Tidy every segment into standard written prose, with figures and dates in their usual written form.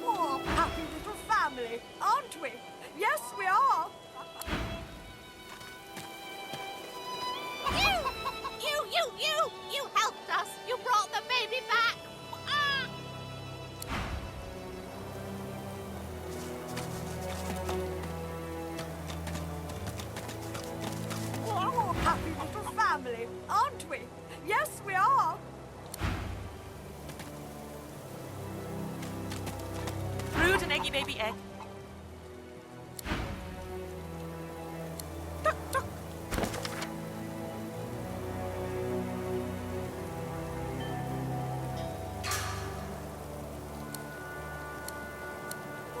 Oh, happy little family, aren't we? Yes, we are. You helped us. You brought the baby back. Ah! Oh, happy little family, aren't we? Yes, we are. Brood an eggy baby egg. Duck, duck.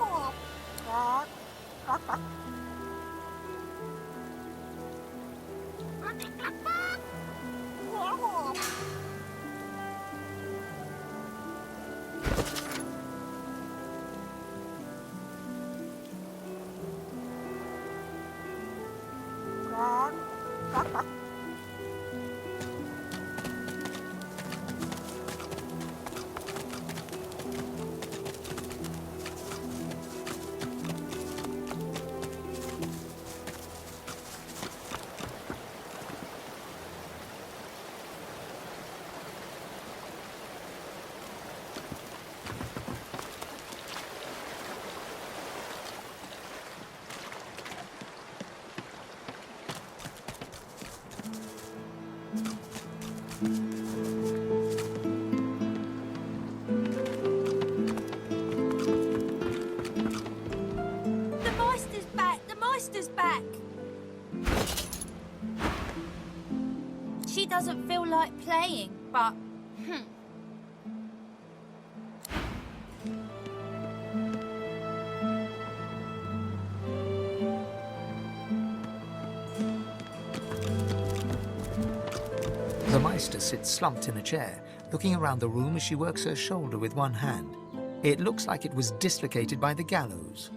Oh, quack, quack, quack. Oh. Quack, quack, quack. The Meister's back. The Meister's back. She doesn't feel like playing, but... The Meister sits slumped in a chair, looking around the room as she works her shoulder with one hand. It looks like it was dislocated by the gallows.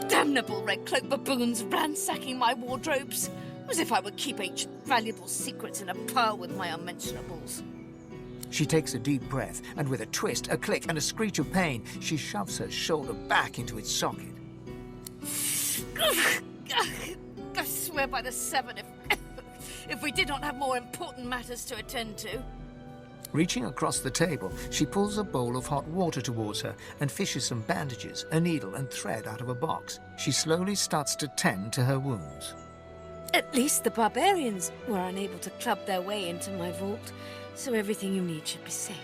Damnable red cloak baboons ransacking my wardrobes, as if I would keep ancient valuable secrets in a pile with my unmentionables. She takes a deep breath, and with a twist, a click, and a screech of pain, she shoves her shoulder back into its socket. I swear by the seven, if we did not have more important matters to attend to. Reaching across the table, she pulls a bowl of hot water towards her and fishes some bandages, a needle, and thread out of a box. She slowly starts to tend to her wounds. At least the barbarians were unable to club their way into my vault, so everything you need should be safe.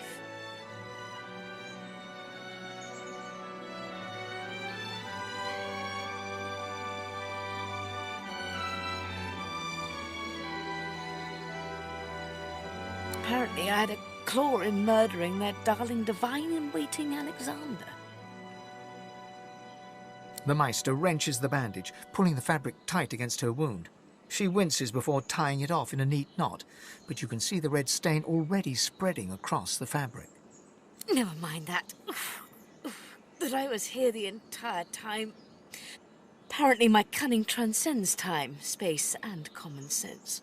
Apparently I had a claw in murdering their darling divine-in-waiting Alexander. The Meister wrenches the bandage, pulling the fabric tight against her wound. She winces before tying it off in a neat knot, but you can see the red stain already spreading across the fabric. Never mind that. That I was here the entire time. Apparently my cunning transcends time, space, and common sense.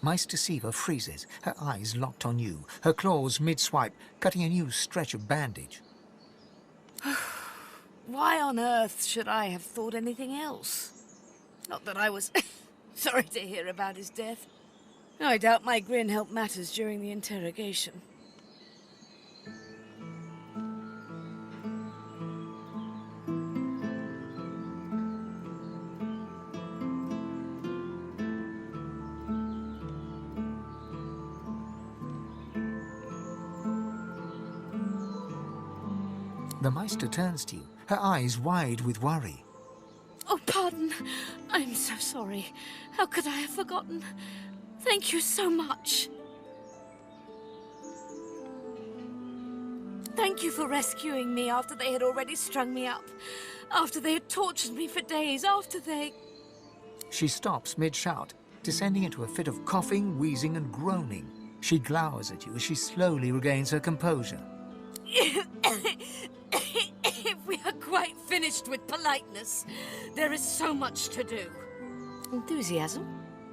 Meister Siva freezes, her eyes locked on you, her claws mid-swipe, cutting a new stretch of bandage. Why on earth should I have thought anything else? Not that I was sorry to hear about his death. I doubt my grin helped matters during the interrogation. The Meister turns to you, her eyes wide with worry. Oh, pardon. I'm so sorry. How could I have forgotten? Thank you so much. Thank you for rescuing me after they had already strung me up. After they had tortured me for days. After they... She stops mid-shout, descending into a fit of coughing, wheezing, and groaning. She glowers at you as she slowly regains her composure. If we are quite finished with politeness, there is so much to do. Enthusiasm?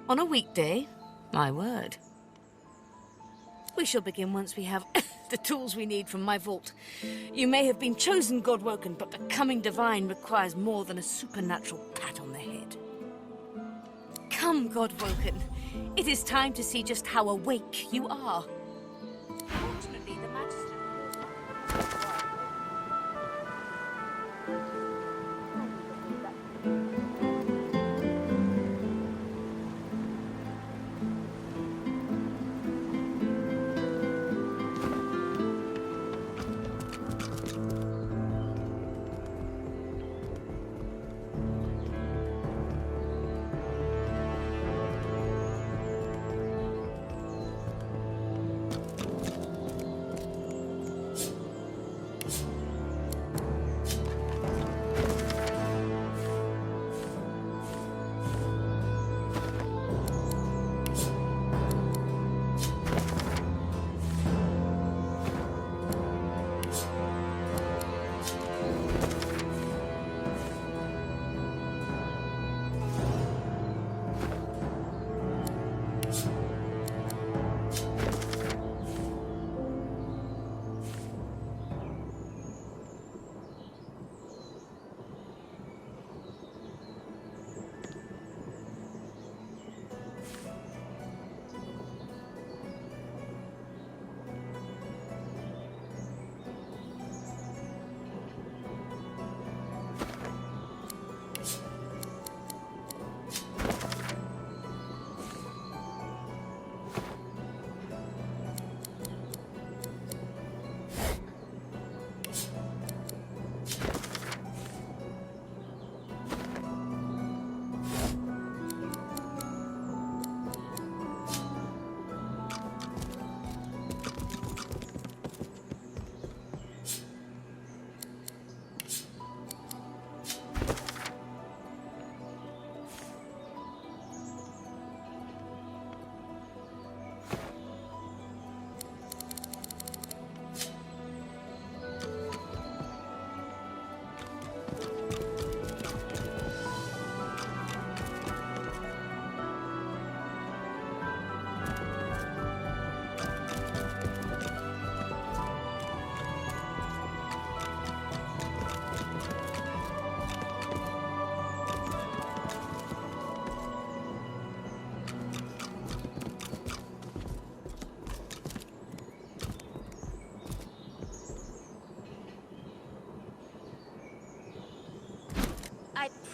On a weekday? My word. We shall begin once we have the tools we need from my vault. You may have been chosen God-woken, but becoming divine requires more than a supernatural pat on the head. Come, God-woken. It is time to see just how awake you are. Fortunately, the Magister...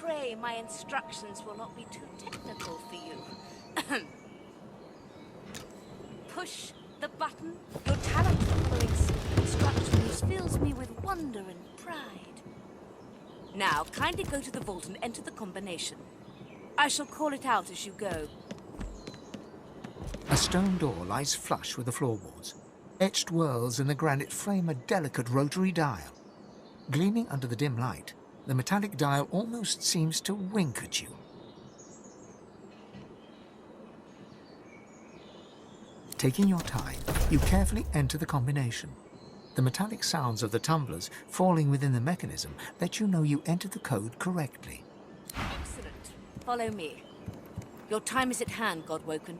pray my instructions will not be too technical for you. Push the button. Your talent for following simple instructions fills me with wonder and pride. Now, kindly go to the vault and enter the combination. I shall call it out as you go. A stone door lies flush with the floorboards. Etched whorls in the granite frame a delicate rotary dial. Gleaming under the dim light, the metallic dial almost seems to wink at you. Taking your time, you carefully enter the combination. The metallic sounds of the tumblers falling within the mechanism let you know you entered the code correctly. Excellent. Follow me. Your time is at hand, Godwoken.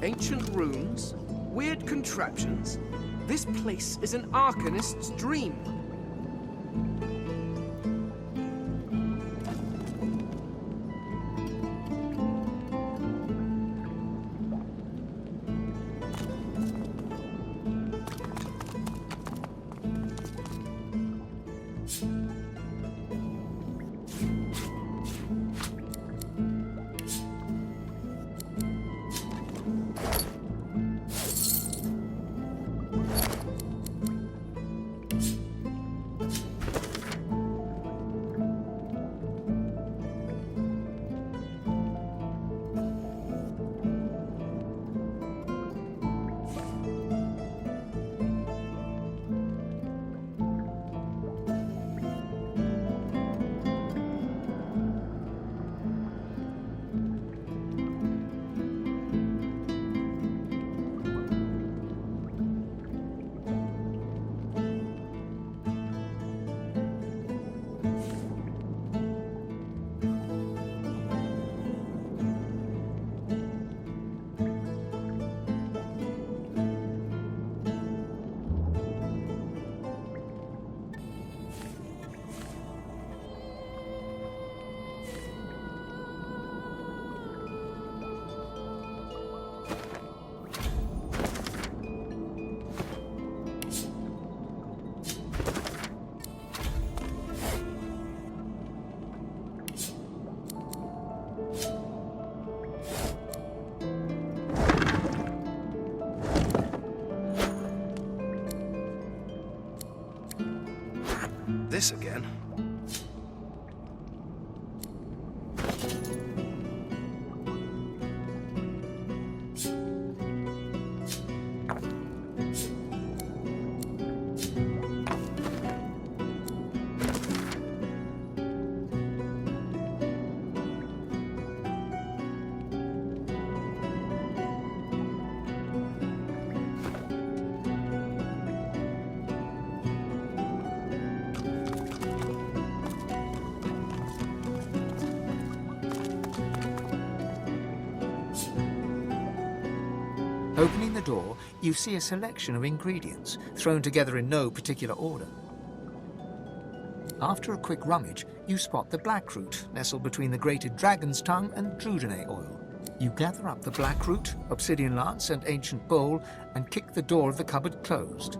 Ancient runes, weird contraptions. This place is an arcanist's dream. This again. Opening the door, you see a selection of ingredients, thrown together in no particular order. After a quick rummage, you spot the blackroot nestled between the grated dragon's tongue and drudene oil. You gather up the blackroot, obsidian lance, and ancient bowl, and kick the door of the cupboard closed.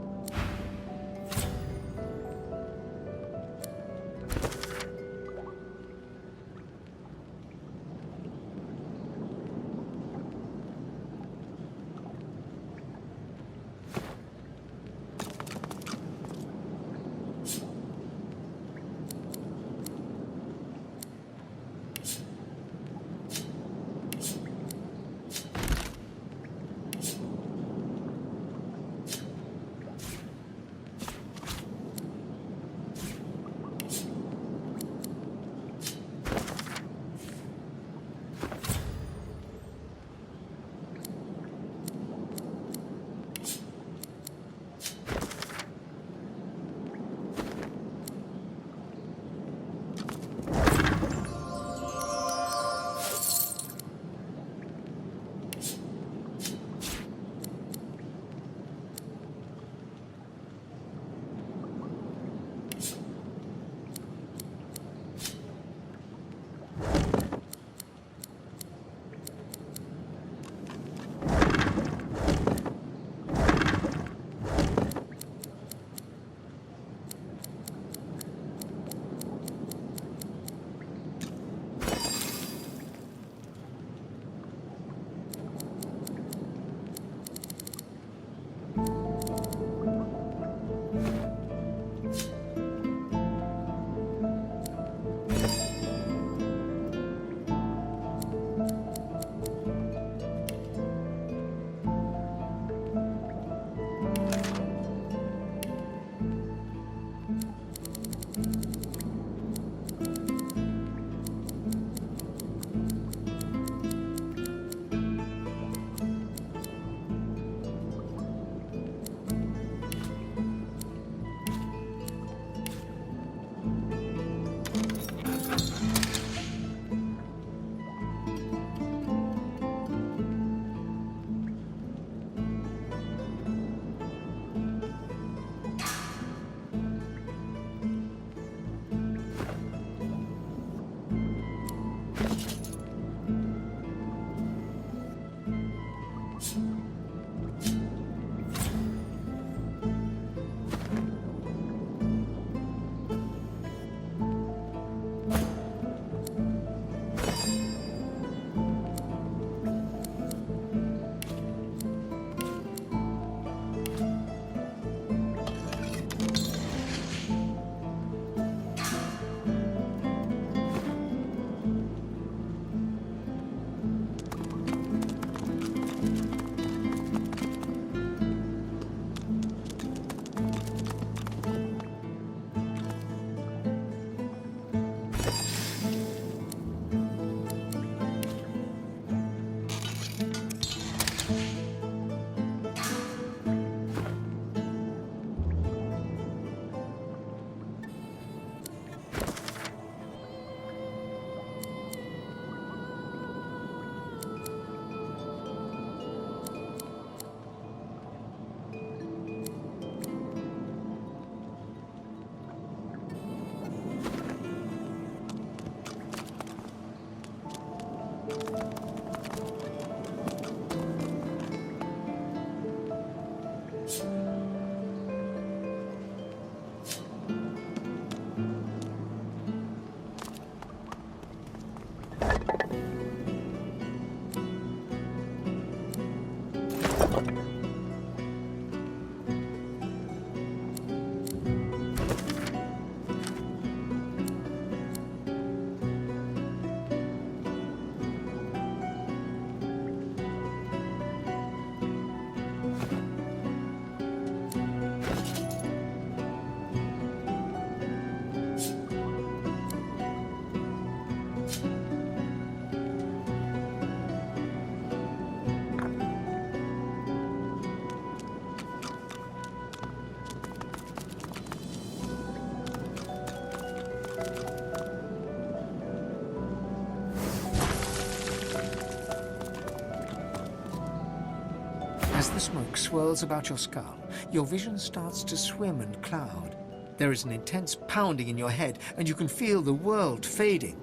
As the smoke swirls about your skull, your vision starts to swim and cloud. There is an intense pounding in your head, and you can feel the world fading.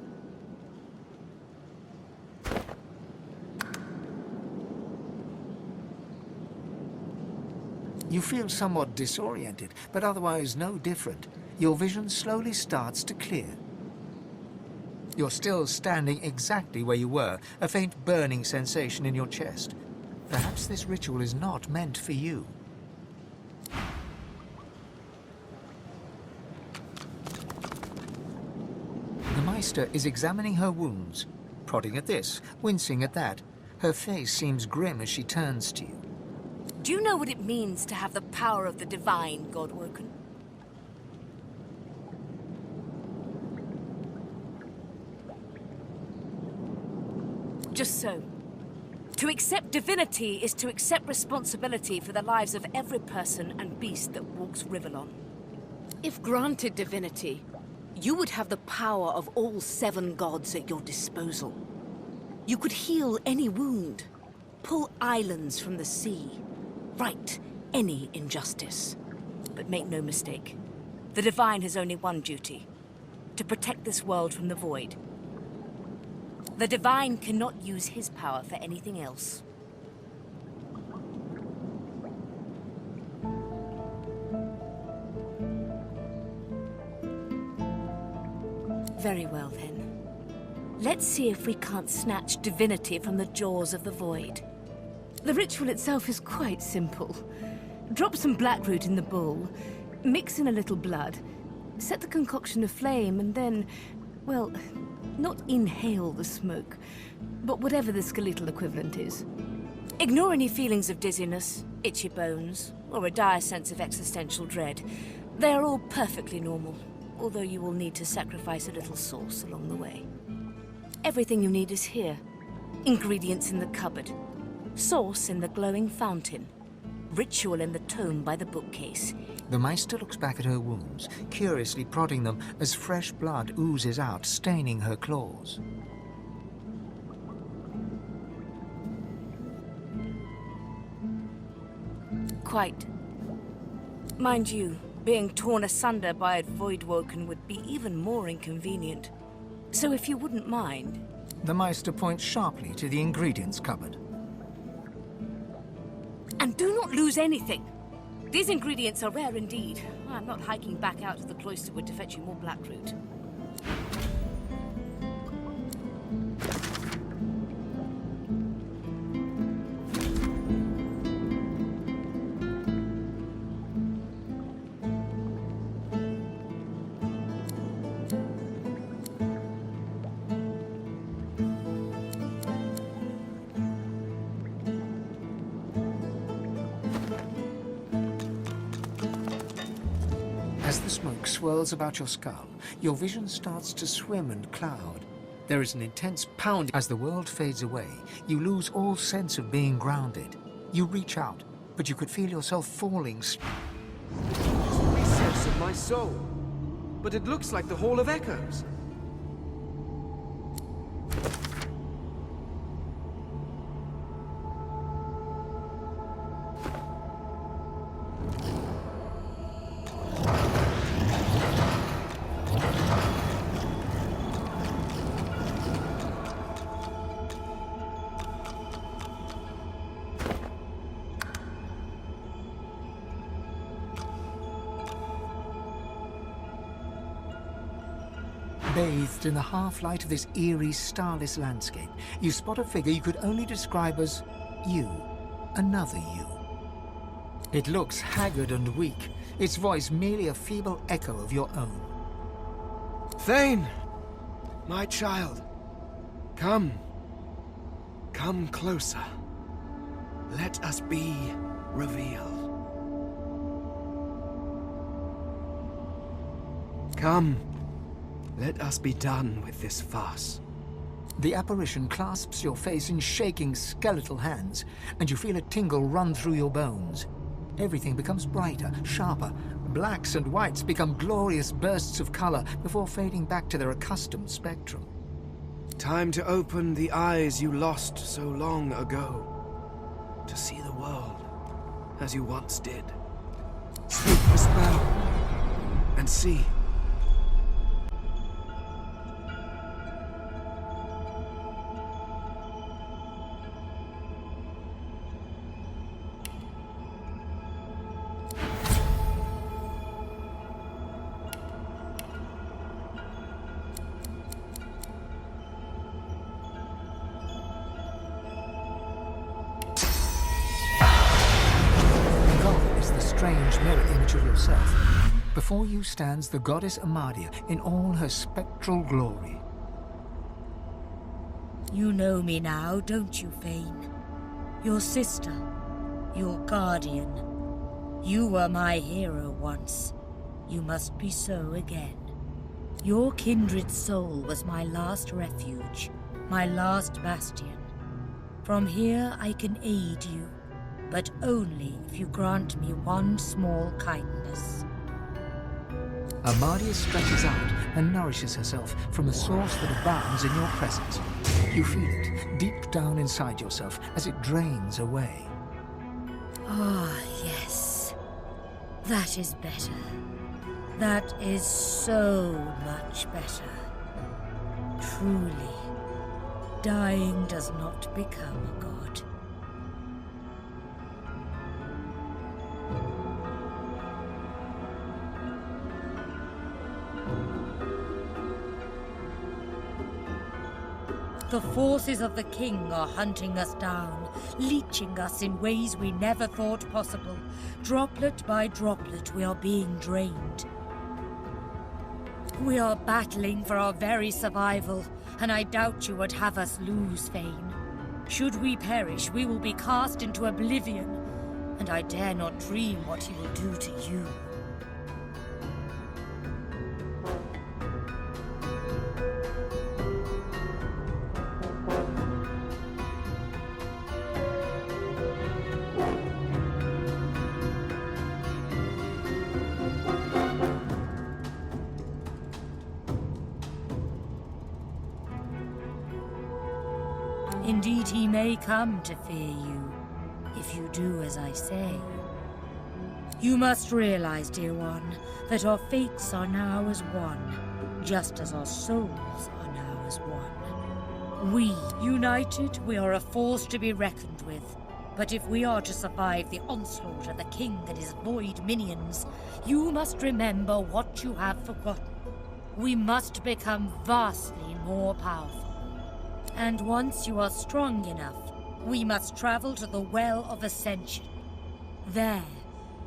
You feel somewhat disoriented, but otherwise no different. Your vision slowly starts to clear. You're still standing exactly where you were, a faint burning sensation in your chest. Perhaps this ritual is not meant for you. The Meister is examining her wounds, prodding at this, wincing at that. Her face seems grim as she turns to you. Do you know what it means to have the power of the divine, Godwoken? Just so. To accept divinity is to accept responsibility for the lives of every person and beast that walks Rivellion. If granted divinity, you would have the power of all 7 gods at your disposal. You could heal any wound, pull islands from the sea, right any injustice. But make no mistake, the divine has only one duty: to protect this world from the void. The divine cannot use his power for anything else. Very well, then. Let's see if we can't snatch divinity from the jaws of the void. The ritual itself is quite simple. Drop some blackroot in the bowl, mix in a little blood, set the concoction aflame, and then, well, not inhale the smoke, but whatever the skeletal equivalent is. Ignore any feelings of dizziness, itchy bones, or a dire sense of existential dread. They are all perfectly normal, although you will need to sacrifice a little sauce along the way. Everything you need is here. Ingredients in the cupboard, sauce in the glowing fountain, ritual in the tome by the bookcase. The Meister looks back at her wounds, curiously prodding them as fresh blood oozes out, staining her claws. Quite. Mind you, being torn asunder by a Voidwoken would be even more inconvenient. So if you wouldn't mind... The Meister points sharply to the ingredients cupboard. And do not lose anything. These ingredients are rare indeed. I'm not hiking back out to the cloisterwood to fetch you more blackroot. As the smoke swirls about your skull, your vision starts to swim and cloud. There is an intense pounding. As the world fades away, you lose all sense of being grounded. You reach out, but you could feel yourself falling. Recess of my soul. But it looks like the Hall of Echoes. Bathed in the half-light of this eerie, starless landscape, you spot a figure you could only describe as you, another you. It looks haggard and weak, its voice merely a feeble echo of your own. Thane! My child. Come. Come closer. Let us be revealed. Come. Let us be done with this farce. The apparition clasps your face in shaking skeletal hands, and you feel a tingle run through your bones. Everything becomes brighter, sharper. Blacks and whites become glorious bursts of color before fading back to their accustomed spectrum. Time to open the eyes you lost so long ago. To see the world as you once did. Speak the spell and see. Before you stands the goddess Amadia in all her spectral glory. You know me now, don't you, Fane? Your sister, your guardian. You were my hero once. You must be so again. Your kindred soul was my last refuge, my last bastion. From here I can aid you, but only if you grant me one small kindness. Amadia stretches out and nourishes herself from a source that abounds in your presence. You feel it deep down inside yourself as it drains away. Ah, yes. That is better. That is so much better. Truly, dying does not become a god. The forces of the king are hunting us down, leeching us in ways we never thought possible. Droplet by droplet, we are being drained. We are battling for our very survival, and I doubt you would have us lose, Fane. Should we perish, we will be cast into oblivion, and I dare not dream what he will do to you. Indeed, he may come to fear you, if you do as I say. You must realize, dear one, that our fates are now as one, just as our souls are now as one. We, united, we are a force to be reckoned with. But if we are to survive the onslaught of the king and his void minions, you must remember what you have forgotten. We must become vastly more powerful. And once you are strong enough, we must travel to the Well of Ascension. There,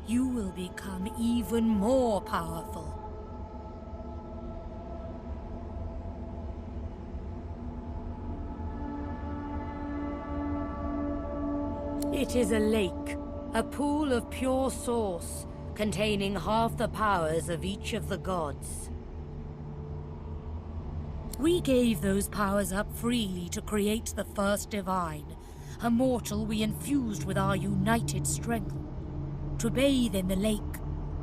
you will become even more powerful. It is a lake, a pool of pure source, containing half the powers of each of the gods. We gave those powers up freely to create the first divine, a mortal we infused with our united strength. To bathe in the lake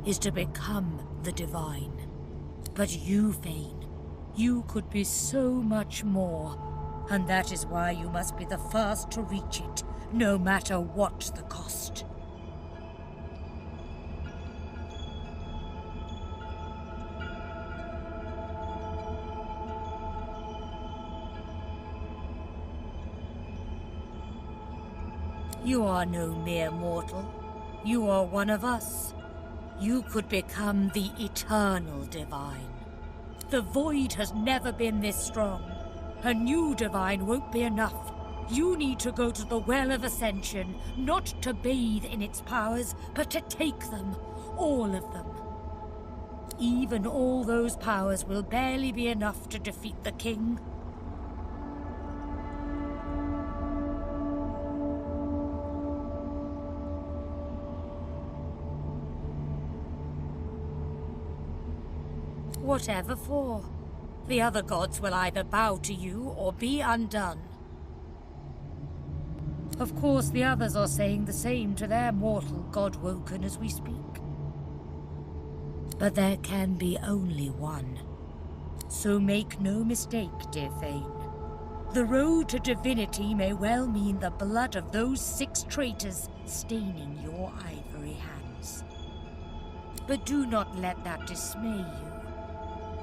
is to become the divine. But you, Fane, you could be so much more, and that is why you must be the first to reach it, no matter what the cost. You are no mere mortal. You are one of us. You could become the eternal divine. The void has never been this strong. A new divine won't be enough. You need to go to the Well of Ascension, not to bathe in its powers, but to take them. All of them. Even all those powers will barely be enough to defeat the king. Whatever for. The other gods will either bow to you or be undone. Of course, the others are saying the same to their mortal god Woken as we speak. But there can be only one. So make no mistake, dear Thane. The road to divinity may well mean the blood of those 6 traitors staining your ivory hands. But do not let that dismay you.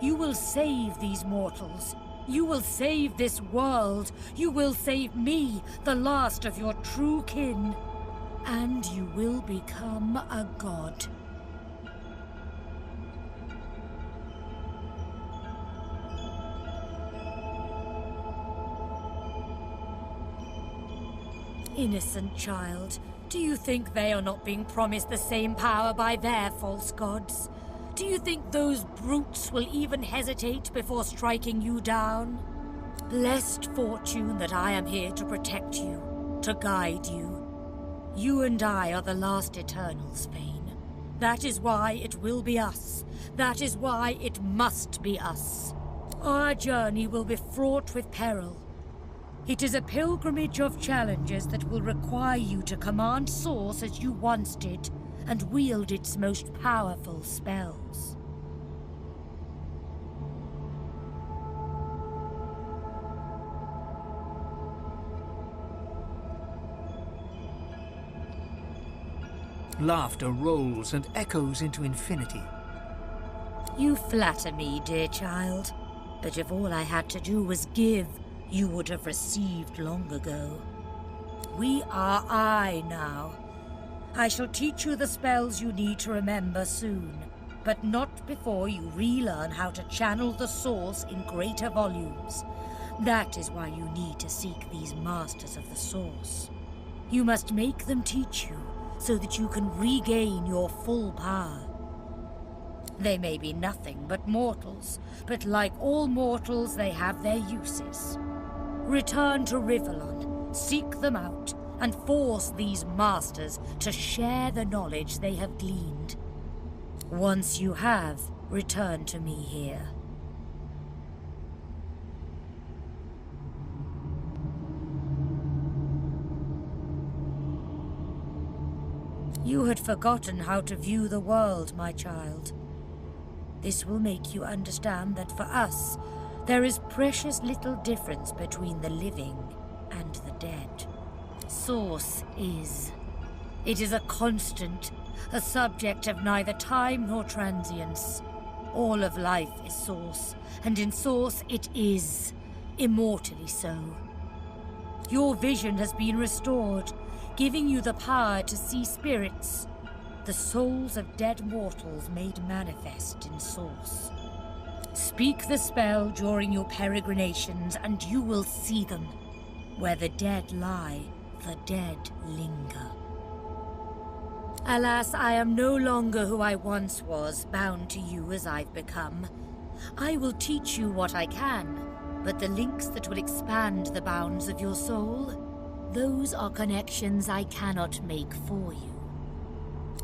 You will save these mortals. You will save this world. You will save me, the last of your true kin. And you will become a god. Innocent child, do you think they are not being promised the same power by their false gods? Do you think those brutes will even hesitate before striking you down? Blessed fortune that I am here to protect you, to guide you. You and I are the last Eternals, Fane. That is why it will be us. That is why it must be us. Our journey will be fraught with peril. It is a pilgrimage of challenges that will require you to command Source as you once did, and wield its most powerful spells. Laughter rolls and echoes into infinity. You flatter me, dear child. But if all I had to do was give, you would have received long ago. We are I now. I shall teach you the spells you need to remember soon, but not before you relearn how to channel the Source in greater volumes. That is why you need to seek these masters of the Source. You must make them teach you, so that you can regain your full power. They may be nothing but mortals, but like all mortals, they have their uses. Return to Rivellion, seek them out, and force these masters to share the knowledge they have gleaned. Once you have, return to me here. You had forgotten how to view the world, my child. This will make you understand that for us, there is precious little difference between the living and the dead. Source is. It is a constant, a subject of neither time nor transience. All of life is Source, and in Source it is, immortally so. Your vision has been restored, giving you the power to see spirits, the souls of dead mortals made manifest in Source. Speak the spell during your peregrinations, and you will see them. Where the dead lie, the dead linger. Alas, I am no longer who I once was, bound to you as I've become. I will teach you what I can, but the links that will expand the bounds of your soul, those are connections I cannot make for you.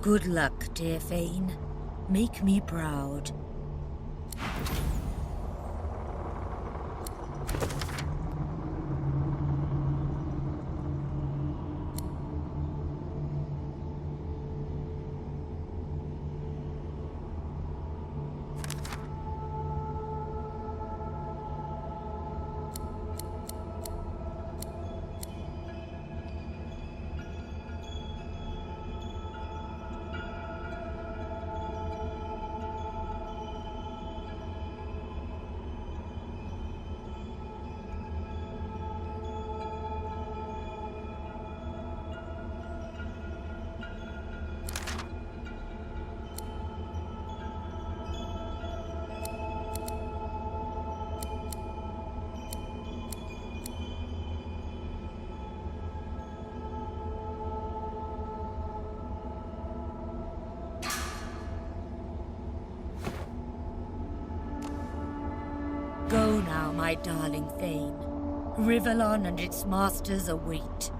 Good luck, dear Fane. Make me proud. now, my darling Thane. Rivellion and its masters await.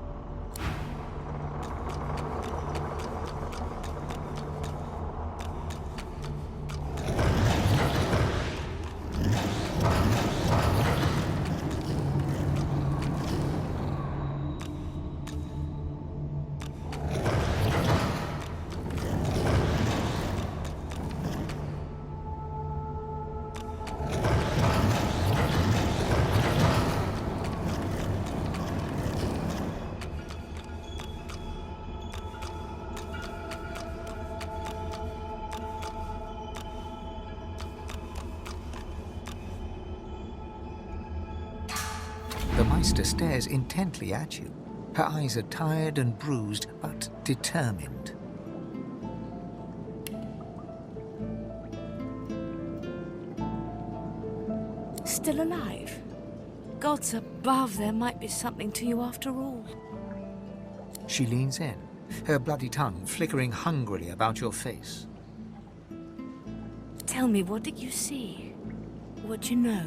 The Meister stares intently at you. Her eyes are tired and bruised, but determined. Still alive? Gods above, there might be something to you after all. She leans in, her bloody tongue flickering hungrily about your face. Tell me, what did you see? What do you know?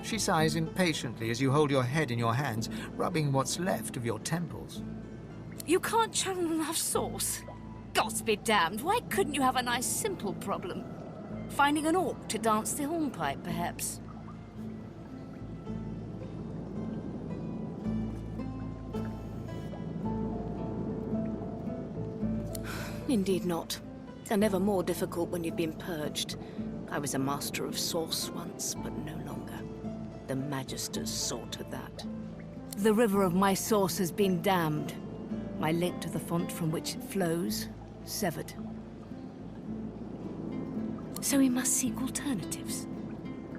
She sighs impatiently as you hold your head in your hands, rubbing what's left of your temples. You can't channel enough sauce? Gods be damned, why couldn't you have a nice simple problem? Finding an orc to dance the hornpipe, perhaps? Indeed not. And never more difficult when you've been purged. I was a master of sauce once, but no longer. The Magisters saw to that. The river of my source has been dammed. My link to the font from which it flows, severed. So we must seek alternatives.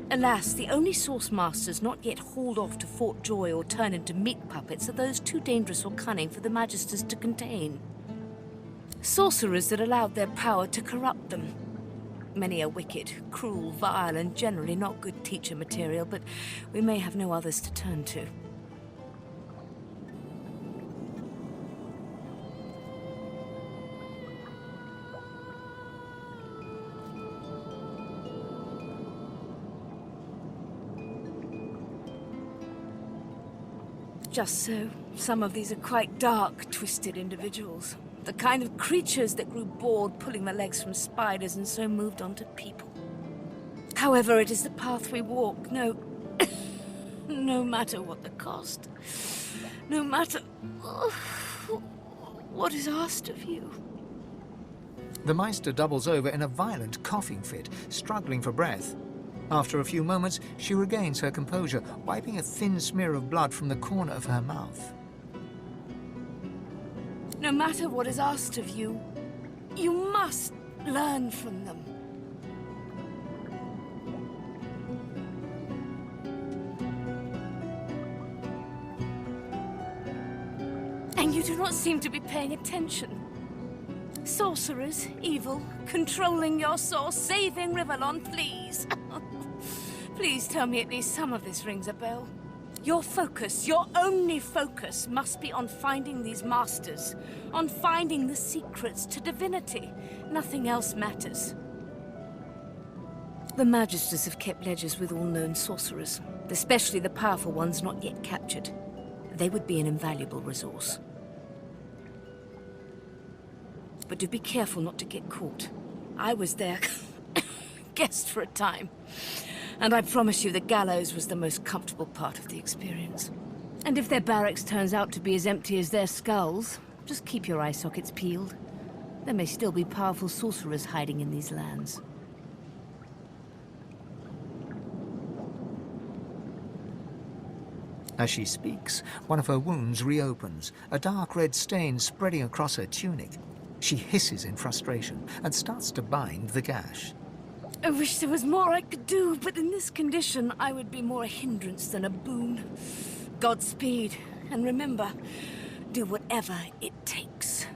Alas, the only source masters not yet hauled off to Fort Joy or turned into meat puppets are those too dangerous or cunning for the Magisters to contain. Sorcerers that allowed their power to corrupt them. Many are wicked, cruel, vile, and generally not good teacher material, but we may have no others to turn to. Just so, some of these are quite dark, twisted individuals. The kind of creatures that grew bored pulling their legs from spiders and so moved on to people. However, it is the path we walk, no matter what the cost. No matter what is asked of you. The Meister doubles over in a violent coughing fit, struggling for breath. After a few moments, she regains her composure, wiping a thin smear of blood from the corner of her mouth. No matter what is asked of you, you must learn from them. And you do not seem to be paying attention. Sorcerers, evil, controlling your source, saving Rivellion, please. Please tell me at least some of this rings a bell. Your focus, your only focus, must be on finding these masters, on finding the secrets to divinity. Nothing else matters. The Magisters have kept ledgers with all known sorcerers, especially the powerful ones not yet captured. They would be an invaluable resource. But do be careful not to get caught. I was their guest for a time. And I promise you the gallows was the most comfortable part of the experience. And if their barracks turns out to be as empty as their skulls, just keep your eye sockets peeled. There may still be powerful sorcerers hiding in these lands. As she speaks, one of her wounds reopens, a dark red stain spreading across her tunic. She hisses in frustration and starts to bind the gash. I wish there was more I could do, but in this condition, I would be more a hindrance than a boon. Godspeed, and remember, do whatever it takes.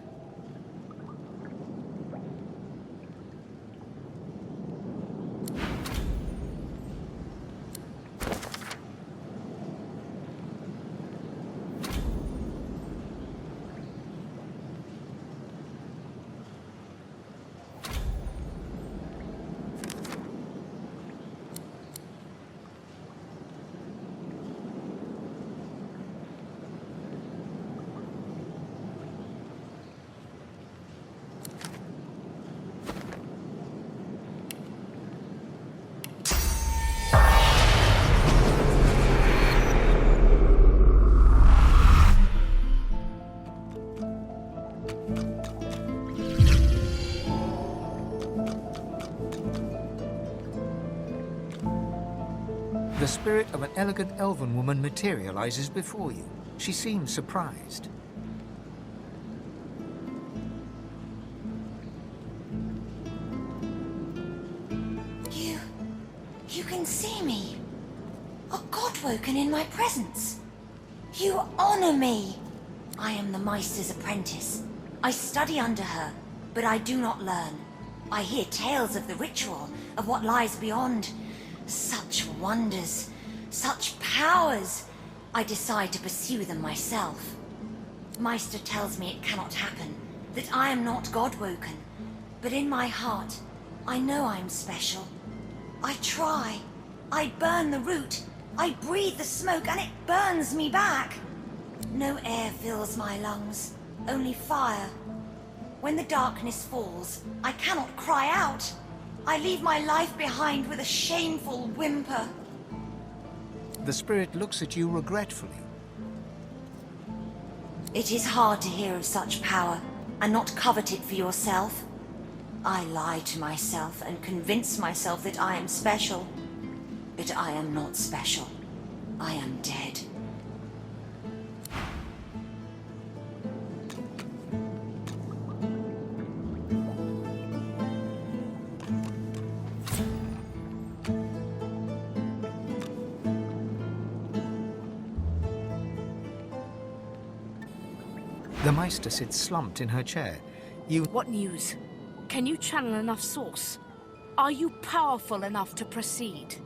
The spirit of an elegant elven woman materializes before you. She seems surprised. You can see me. A godwoken in my presence. You honor me. I am the Meister's apprentice. I study under her, but I do not learn. I hear tales of the ritual, of what lies beyond. Such wonders, such powers. I decide to pursue them myself. Meister tells me it cannot happen, that I am not godwoken. But in my heart, I know I am special. I try. I burn the root. I breathe the smoke and it burns me back. No air fills my lungs, only fire. When the darkness falls, I cannot cry out. I leave my life behind with a shameful whimper. The spirit looks at you regretfully. It is hard to hear of such power and not covet it for yourself. I lie to myself and convince myself that I am special. But I am not special. I am dead. The Meister sits slumped in her chair. What news? Can you channel enough source? Are you powerful enough to proceed?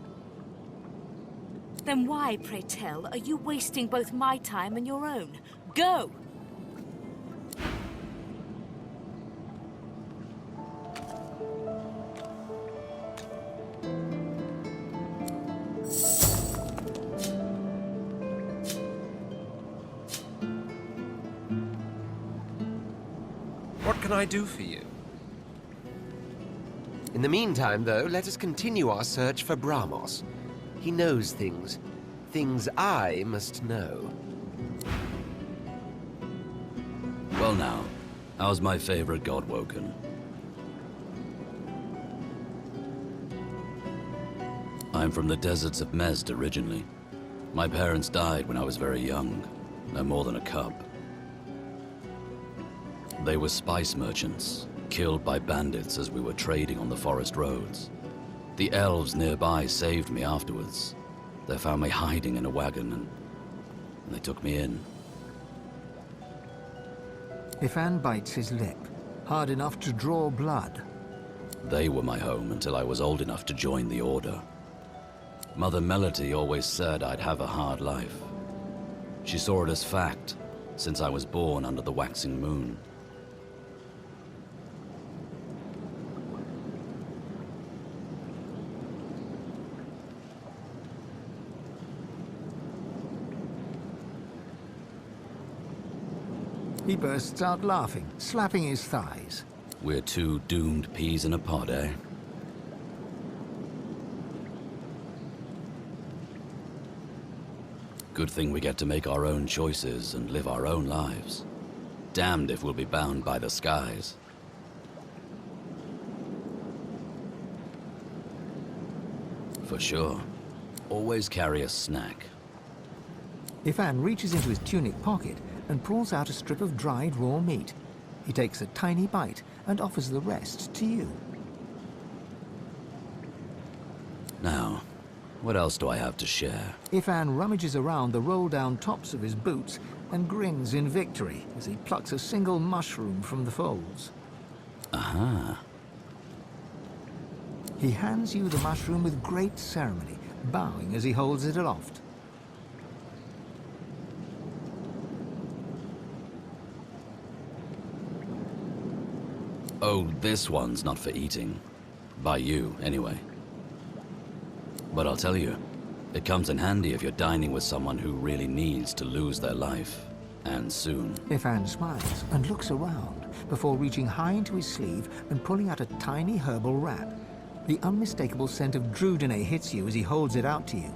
Then why, pray tell, are you wasting both my time and your own? Go! What can I do for you? In the meantime, though, let us continue our search for Bramos. He knows things. Things I must know. Well now, how's my favorite godwoken? I'm from the deserts of Mezd originally. My parents died when I was very young, no more than a cub. They were spice merchants, killed by bandits as we were trading on the forest roads. The elves nearby saved me afterwards. They found me hiding in a wagon and they took me in. Ifan bites his lip, hard enough to draw blood. They were my home until I was old enough to join the Order. Mother Melody always said I'd have a hard life. She saw it as fact, since I was born under the waxing moon. He bursts out laughing, slapping his thighs. We're two doomed peas in a pod, eh? Good thing we get to make our own choices and live our own lives. Damned if we'll be bound by the skies. For sure. Always carry a snack. Ifan reaches into his tunic pocket and pulls out a strip of dried raw meat. He takes a tiny bite and offers the rest to you. Now, what else do I have to share? Ifan rummages around the roll-down tops of his boots and grins in victory as he plucks a single mushroom from the folds. Aha. He hands you the mushroom with great ceremony, bowing as he holds it aloft. Oh, this one's not for eating. By you, anyway. But I'll tell you, it comes in handy if you're dining with someone who really needs to lose their life. And soon. Ifan smiles and looks around before reaching high into his sleeve and pulling out a tiny herbal wrap. The unmistakable scent of Druidine hits you as he holds it out to you.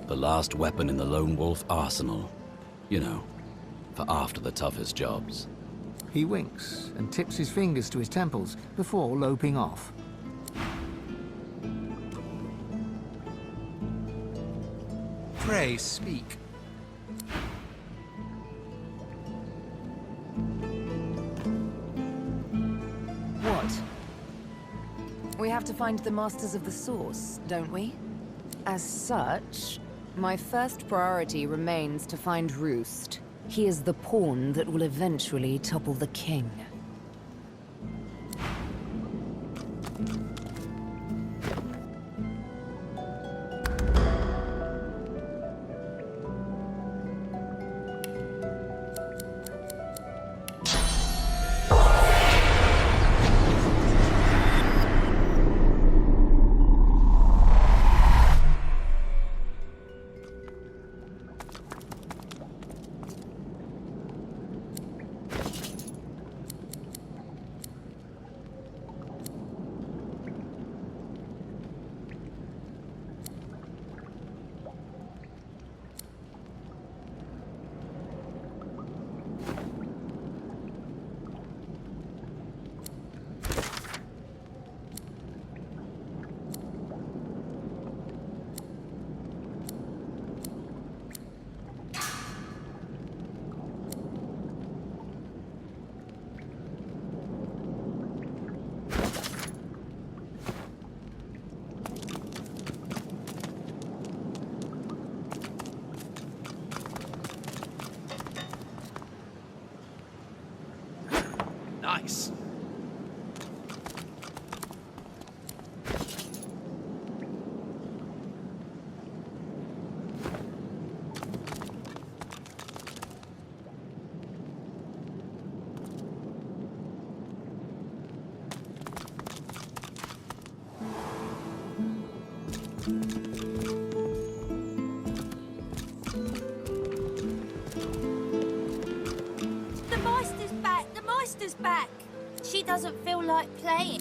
The last weapon in the lone wolf arsenal. You know, for after the toughest jobs. He winks and tips his fingers to his temples before loping off. Pray, speak. What? We have to find the Masters of the Source, don't we? As such, my first priority remains to find Roost. He is the pawn that will eventually topple the king. Nice. The Meister's back! The Meister's back! She doesn't feel like playing.